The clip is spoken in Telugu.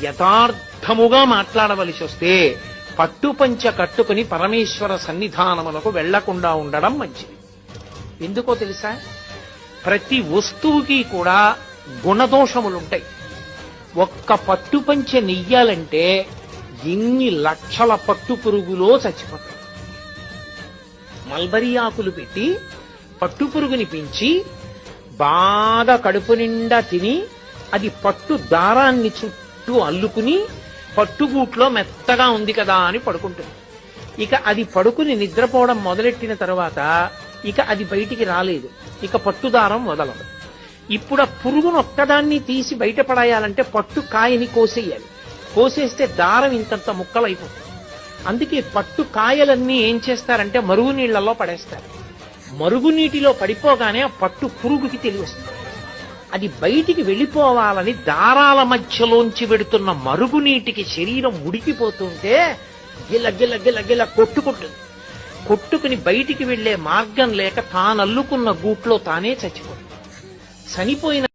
యథార్థముగా మాట్లాడవలసి వస్తే పట్టుపంచ కట్టుకుని పరమేశ్వర సన్నిధానములకు వెళ్లకుండా ఉండడం మంచిది. ఎందుకో తెలుసా? ప్రతి వస్తువుకి కూడా గుణదోషములుంటాయి. ఒక్క పట్టుపంచ నెయ్యాలంటే ఎన్ని లక్షల పట్టు పురుగులో చచ్చిపోతాయి. మల్బరీ ఆకులు పెట్టి పట్టు పురుగుని పెంచి బాగా కడుపు నిండా తిని అది పట్టు దారాన్ని చుట్టూ అల్లుకుని పట్టుగూట్లో మెత్తగా ఉంది కదా అని పడుకుంటుంది. ఇక అది పడుకుని నిద్రపోవడం మొదలెట్టిన తర్వాత ఇక అది బయటికి రాలేదు. ఇక పట్టుదారం వదలదు. ఇప్పుడు ఆ పురుగును ఒక్కదాన్ని తీసి బయటపడాయాలంటే పట్టు కాయని కోసేయాలి. కోసేస్తే దారం ఇంతంత ముక్కలైపోతుంది. అందుకే పట్టు కాయలన్నీ ఏం చేస్తారంటే మరుగునీళ్లలో పడేస్తారు. మరుగునీటిలో పడిపోగానే ఆ పట్టు పురుగుకి తెలివస్తుంది. అది బయటికి వెళ్ళిపోవాలని దారాల మధ్యలోంచి వెడుతున్న మరుగునీటికి శరీరం ఉడికిపోతుంటే గిల్ల గిల్ల గిల్ల గిల్ల కొట్టుకుంటుంది. కొట్టుకుని బయటికి వెళ్లే మార్గం లేక తానల్లుకున్న గూట్లో తానే చచ్చిపోతుంది. చనిపోయిన